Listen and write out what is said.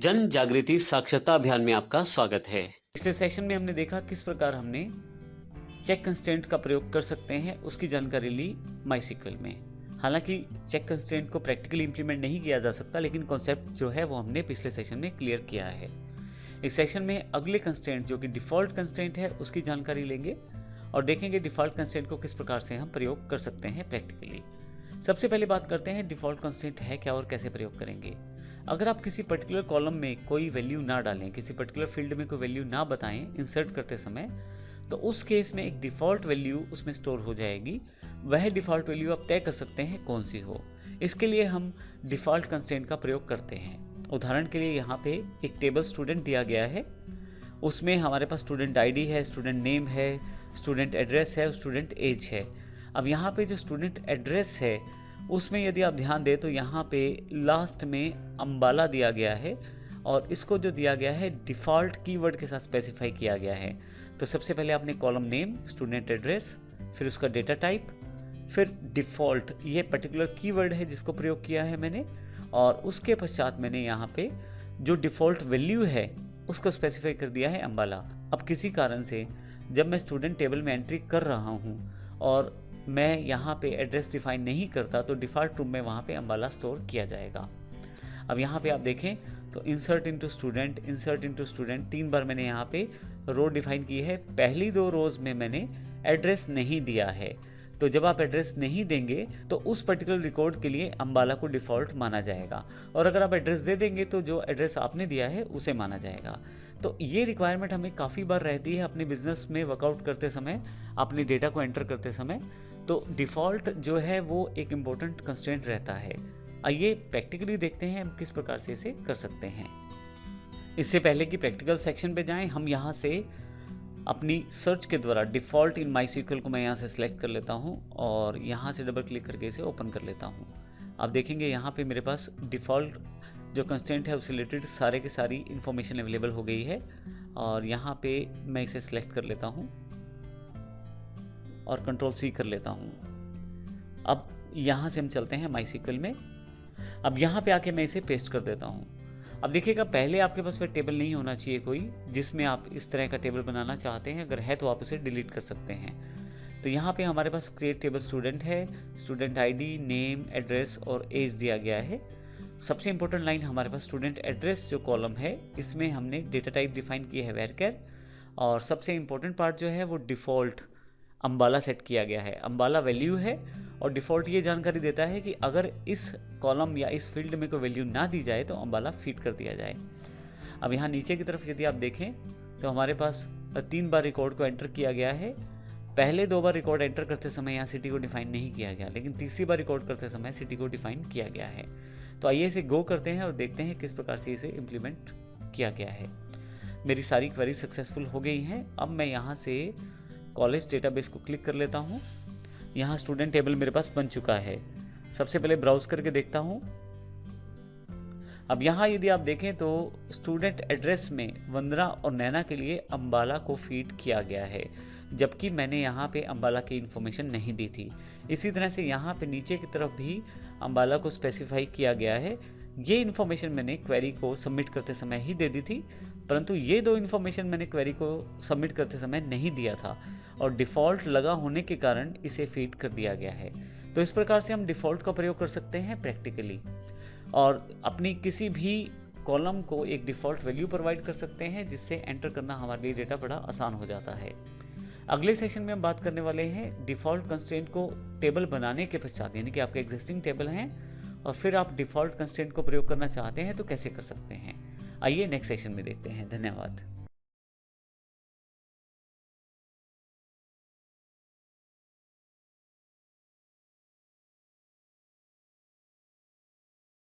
जन जागृति साक्षरता अभियान में आपका स्वागत है। पिछले सेशन में हमने देखा किस प्रकार हमने चेक कंस्ट्रेंट का प्रयोग कर सकते हैं, उसकी जानकारी ली माइस्क्ल में। हालांकि चेक कंस्ट्रेंट को प्रैक्टिकली इंप्लीमेंट नहीं किया जा सकता, लेकिन कॉन्सेप्ट जो है वो हमने पिछले सेशन में क्लियर किया है। इस सेशन में अगले कंस्ट्रेंट जो कि डिफ़ॉल्ट कंस्ट्रेंट है उसकी जानकारी लेंगे और देखेंगे डिफ़ॉल्ट कंस्ट्रेंट को किस प्रकार से हम प्रयोग कर सकते हैं प्रैक्टिकली। सबसे पहले बात करते हैं डिफ़ॉल्ट कंस्ट्रेंट है क्या और कैसे प्रयोग करेंगे। अगर आप किसी पर्टिकुलर कॉलम में कोई वैल्यू ना डालें, किसी पर्टिकुलर फील्ड में कोई वैल्यू ना बताएं इंसर्ट करते समय, तो उस केस में एक डिफ़ॉल्ट वैल्यू उसमें स्टोर हो जाएगी। वह डिफ़ॉल्ट वैल्यू आप तय कर सकते हैं कौन सी हो। इसके लिए हम डिफ़ॉल्ट कंस्ट्रेंट का प्रयोग करते हैं। उदाहरण के लिए यहाँ पे एक टेबल स्टूडेंट दिया गया है, उसमें हमारे पास स्टूडेंट आईडी है, स्टूडेंट नेम है, स्टूडेंट एड्रेस है, स्टूडेंट एज है। अब यहाँ पे जो स्टूडेंट एड्रेस है उसमें यदि आप ध्यान दें तो यहाँ पे लास्ट में अम्बाला दिया गया है और इसको जो दिया गया है डिफ़ॉल्ट कीवर्ड के साथ स्पेसिफाई किया गया है। तो सबसे पहले आपने कॉलम नेम, स्टूडेंट एड्रेस, फिर उसका डेटा टाइप, फिर डिफ़ॉल्ट, ये पर्टिकुलर कीवर्ड है जिसको प्रयोग किया है मैंने, और उसके पश्चात मैंने यहाँ पे जो डिफ़ॉल्ट वैल्यू है उसको स्पेसिफाई कर दिया है अम्बाला। अब किसी कारण से जब मैं स्टूडेंट टेबल में एंट्री कर रहा हूँ और मैं यहाँ पे एड्रेस डिफाइन नहीं करता तो डिफ़ॉल्ट रूप में वहाँ पे अम्बाला स्टोर किया जाएगा। अब यहाँ पे आप देखें तो इंसर्ट इनटू स्टूडेंट 3 बार मैंने यहाँ पे रो डिफाइन की है। पहली 2 रोज़ में मैंने एड्रेस नहीं दिया है, तो जब आप एड्रेस नहीं देंगे तो उस पर्टिकुलर रिकॉर्ड के लिए अम्बाला को डिफ़ॉल्ट माना जाएगा, और अगर आप एड्रेस दे देंगे तो जो एड्रेस आपने दिया है उसे माना जाएगा। तो ये रिक्वायरमेंट हमें काफ़ी बार रहती है अपने बिजनेस में वर्कआउट करते समय, अपने डेटा को एंटर करते समय। तो डिफ़ॉल्ट जो है वो एक इम्पोर्टेंट कंस्ट्रेंट रहता है। आइए प्रैक्टिकली देखते हैं हम किस प्रकार से इसे कर सकते हैं। इससे पहले कि प्रैक्टिकल सेक्शन पे जाएं, हम यहाँ से अपनी सर्च के द्वारा डिफ़ॉल्ट इन माइस्क्ल को मैं यहाँ से सिलेक्ट कर लेता हूँ और यहाँ से डबल क्लिक करके इसे ओपन कर लेता हूँ। आप देखेंगे यहाँ पे मेरे पास डिफ़ॉल्ट जो कंस्ट्रेंट है उससे रिलेटेड सारे की सारी इन्फॉर्मेशन अवेलेबल हो गई है, और यहाँ पे मैं इसे सिलेक्ट कर लेता हूँ और कंट्रोल C कर लेता हूँ। अब यहाँ से हम चलते हैं माइस्क्ल में। अब यहाँ पे आके मैं इसे पेस्ट कर देता हूँ। अब देखिएगा पहले आपके पास फिर टेबल नहीं होना चाहिए कोई जिसमें आप इस तरह का टेबल बनाना चाहते हैं। अगर है तो आप उसे डिलीट कर सकते हैं। तो यहाँ पे हमारे पास क्रिएट टेबल स्टूडेंट है, स्टूडेंट आईडी, नेम, एड्रेस और एज दिया गया है। सबसे इंपॉर्टेंट लाइन हमारे पास स्टूडेंट एड्रेस जो कॉलम है इसमें हमने डेटा टाइप डिफाइन किया है वेरकर, और सबसे इंपॉर्टेंट पार्ट जो है वो डिफ़ॉल्ट अम्बाला सेट किया गया है। अम्बाला वैल्यू है और डिफ़ॉल्ट ये जानकारी देता है कि अगर इस कॉलम या इस फील्ड में कोई वैल्यू ना दी जाए तो अम्बाला फीड कर दिया जाए। अब यहाँ नीचे की तरफ यदि आप देखें तो हमारे पास 3 बार रिकॉर्ड को एंटर किया गया है। पहले 2 बार रिकॉर्ड एंटर करते समय यहाँ सिटी को डिफाइन नहीं किया गया, लेकिन तीसरी बार रिकॉर्ड करते समय सिटी को डिफाइन किया गया है। तो आइए इसे गो करते हैं और देखते हैं किस प्रकार से इसे इम्प्लीमेंट किया गया है। मेरी सारी क्वेरी सक्सेसफुल हो गई हैं। अब मैं यहाँ से कॉलेज डेटाबेस को क्लिक कर लेता हूँ। यहाँ स्टूडेंट टेबल मेरे पास बन चुका है। सबसे पहले ब्राउज करके देखता हूँ। अब यहाँ यदि आप देखें तो स्टूडेंट एड्रेस में वंदना और नैना के लिए अम्बाला को फीड किया गया है, जबकि मैंने यहाँ पे अम्बाला की इन्फॉर्मेशन नहीं दी थी। इसी तरह से यहाँ पे नीचे की तरफ भी अम्बाला को स्पेसिफाई किया गया है। ये इन्फॉर्मेशन मैंने क्वेरी को सबमिट करते समय ही दे दी थी, परंतु ये 2 इन्फॉर्मेशन मैंने क्वेरी को सबमिट करते समय नहीं दिया था और डिफ़ॉल्ट लगा होने के कारण इसे फीड कर दिया गया है। तो इस प्रकार से हम डिफ़ॉल्ट का प्रयोग कर सकते हैं प्रैक्टिकली, और अपनी किसी भी कॉलम को एक डिफ़ॉल्ट वैल्यू प्रोवाइड कर सकते हैं जिससे एंटर करना हमारे लिए डेटा बड़ा आसान हो जाता है। अगले सेशन में हम बात करने वाले हैं डिफ़ॉल्ट कंस्ट्रेंट को टेबल बनाने के पश्चात, यानी कि आपके एग्जिस्टिंग टेबल हैं और फिर आप डिफ़ॉल्ट कंस्ट्रेंट को प्रयोग करना चाहते हैं तो कैसे कर सकते हैं। आइए नेक्स्ट सेशन में देखते हैं। धन्यवाद।